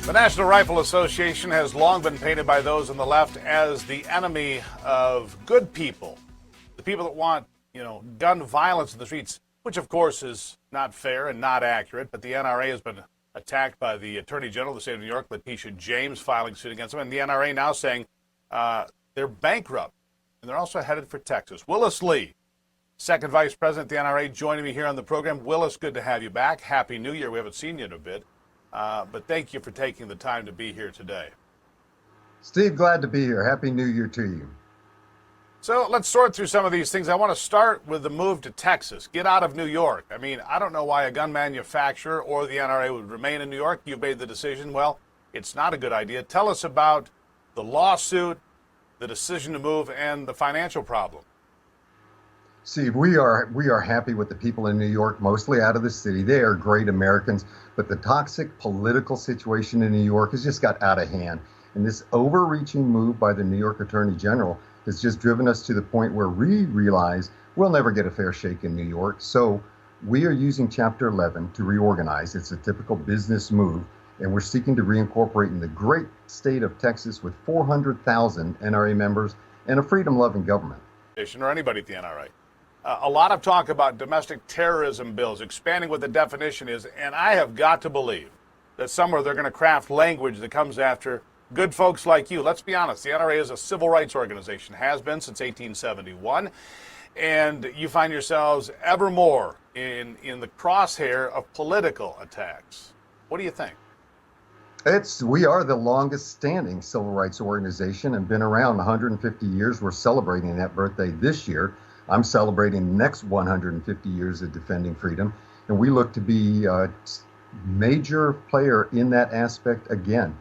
The National Rifle Association has long been painted by those on the left as the enemy of good people, the people that want, gun violence in the streets, which of course is not fair and not accurate. But the NRA has been attacked by the Attorney General of the state of New York, Letitia James, filing suit against them, and the NRA now saying they're bankrupt, and they're also headed for Texas. Willis Lee, second vice president of the NRA, joining me here on the program. Willis, good to have you back. Happy New Year. We haven't seen you in a bit. But thank you for taking the time to be here today. Steve, glad to be here. Happy New Year to you. So let's sort through some of these things. I want to start with the move to Texas. Get out of New York. I mean, I don't know why a gun manufacturer or the NRA would remain in New York. You made the decision. Well, it's not a good idea. Tell us about the lawsuit, the decision to move, and the financial problem. Steve, we are happy with the people in New York, mostly out of the city. They are great Americans, but the toxic political situation in New York has just got out of hand. And this overreaching move by the New York Attorney General has just driven us to the point where we realize we'll never get a fair shake in New York. So we are using Chapter 11 to reorganize. It's a typical business move, and we're seeking to reincorporate in the great state of Texas with 400,000 NRA members and a freedom-loving government. Or anybody at the NRA. A lot of talk about domestic terrorism bills, expanding what the definition is, and I have got to believe that somewhere they're going to craft language that comes after good folks like you. Let's be honest, the NRA is a civil rights organization, has been since 1871, and you find yourselves ever more in the crosshair of political attacks. What do you think? We are the longest standing civil rights organization and been around 150 years. We're celebrating that birthday this year. I'm celebrating the next 150 years of defending freedom, and we look to be a major player in that aspect again.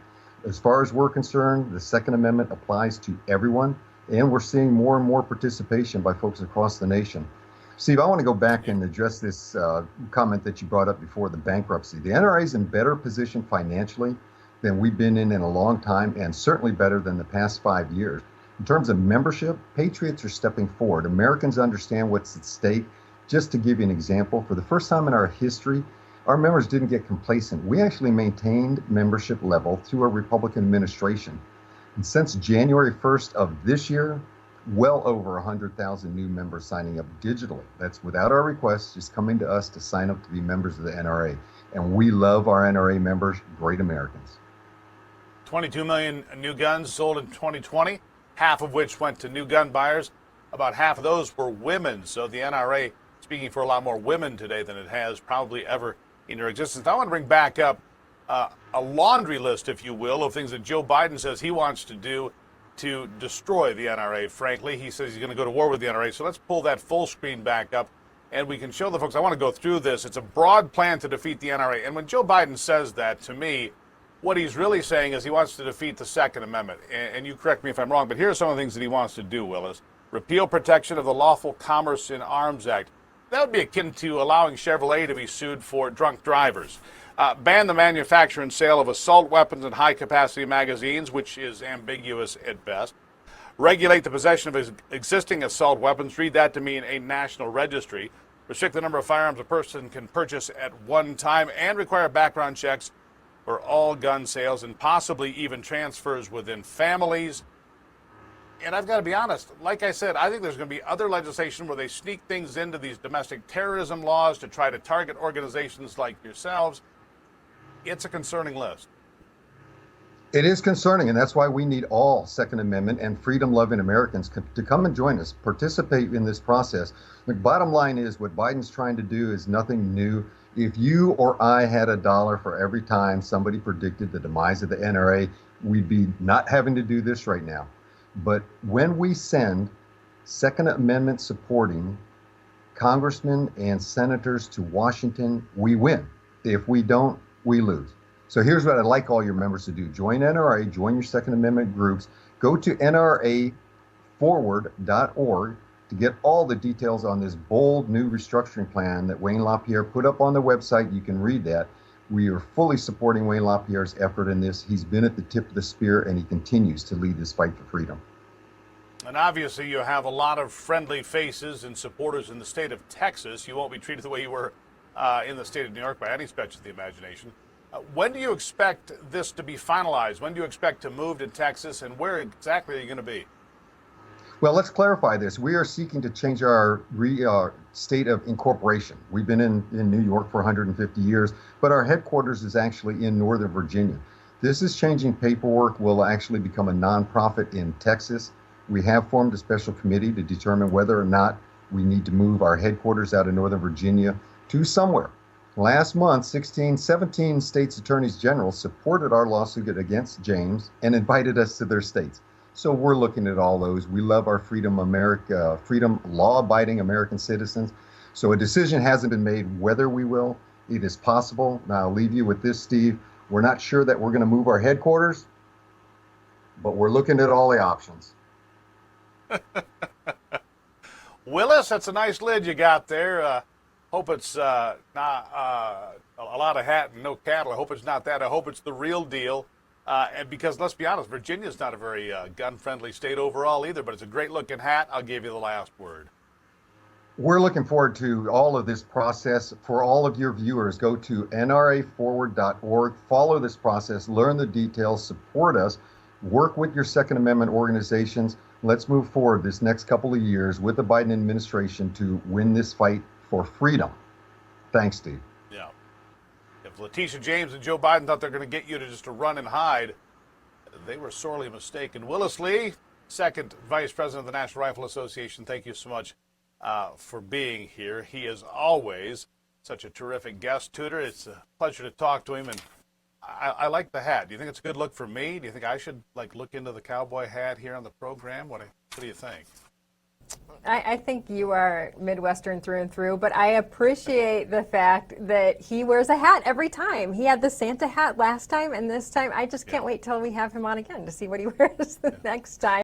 As far as we're concerned, the Second Amendment applies to everyone, and we're seeing more and more participation by folks across the nation. Steve, I want to go back and address this comment that you brought up before, the bankruptcy. The NRA is in better position financially than we've been in a long time, and certainly better than the past 5 years. In terms of membership, patriots are stepping forward. Americans understand what's at stake. Just to give you an example, for the first time in our history, our members didn't get complacent. We actually maintained membership level through a Republican administration. And since January 1st of this year, well over 100,000 new members signing up digitally. That's without our requests, just coming to us to sign up to be members of the NRA. And we love our NRA members, great Americans. 22 million new guns sold in 2020. Half of which went to new gun buyers. About half of those were women. So the NRA speaking for a lot more women today than it has probably ever in their existence. I want to bring back up a laundry list, if you will, of things that Joe Biden says he wants to do to destroy the NRA, frankly. He says he's going to go to war with the NRA. So let's pull that full screen back up and we can show the folks. I want to go through this. It's a broad plan to defeat the NRA. And when Joe Biden says that, to me, what he's really saying is he wants to defeat the Second Amendment. And you correct me if I'm wrong, but here are some of the things that he wants to do, Willis. Repeal protection of the Lawful Commerce in Arms Act. That would be akin to allowing Chevrolet to be sued for drunk drivers. Ban the manufacture and sale of assault weapons and high-capacity magazines, which is ambiguous at best. Regulate the possession of existing assault weapons. Read that to mean a national registry. Restrict the number of firearms a person can purchase at one time and require background checks for all gun sales and possibly even transfers within families. And I've got to be honest, like I said, I think there's going to be other legislation where they sneak things into these domestic terrorism laws to try to target organizations like yourselves. It's a concerning list. It is concerning, and that's why we need all Second Amendment and freedom-loving Americans to come and join us, participate in this process. The bottom line is what Biden's trying to do is nothing new. If you or I had $1 for every time somebody predicted the demise of the NRA, we'd be not having to do this right now. But when we send Second Amendment supporting congressmen and senators to Washington, we win. If we don't, we lose. So here's what I'd like all your members to do. Join NRA, join your Second Amendment groups. Go to nraforward.org to get all the details on this bold new restructuring plan that Wayne LaPierre put up on the website. You can read that. We are fully supporting Wayne LaPierre's effort in this. He's been at the tip of the spear, and he continues to lead this fight for freedom. And obviously you have a lot of friendly faces and supporters in the state of Texas. You won't be treated the way you were in the state of New York by any stretch of the imagination. When do you expect this to be finalized? When do you expect to move to Texas, and where exactly are you going to be? Well, let's clarify this. We are seeking to change our state of incorporation. We've been in New York for 150 years, but our headquarters is actually in Northern Virginia. This is changing paperwork. We'll actually become a nonprofit in Texas. We have formed a special committee to determine whether or not we need to move our headquarters out of Northern Virginia to somewhere. Last month, 17 states' attorneys general supported our lawsuit against James and invited us to their states. So we're looking at all those. We love our freedom, law-abiding American citizens. So a decision hasn't been made whether we will. It is possible. Now I'll leave you with this, Steve. We're not sure that we're going to move our headquarters, but we're looking at all the options. Willis, that's a nice lid you got there. Hope it's not a lot of hat and no cattle. I hope it's not that. I hope it's the real deal. And because let's be honest, Virginia's not a very gun-friendly state overall either, but it's a great-looking hat. I'll give you the last word. We're looking forward to all of this process. For all of your viewers, go to nraforward.org, follow this process, learn the details, support us, work with your Second Amendment organizations. Let's move forward this next couple of years with the Biden administration to win this fight for freedom. Thanks, Steve. Yeah. If Letitia James and Joe Biden thought they're going to get you to just to run and hide, they were sorely mistaken. Willis Lee, second vice president of the National Rifle Association, thank you so much for being here. He is always such a terrific guest tutor. It's a pleasure to talk to him, and I like the hat. Do you think it's a good look for me? Do you think I should look into the cowboy hat here on the program? What do you think? I think you are Midwestern through and through, but I appreciate the fact that he wears a hat every time. He had the Santa hat last time, and this time I just can't wait till we have him on again to see what he wears the next time.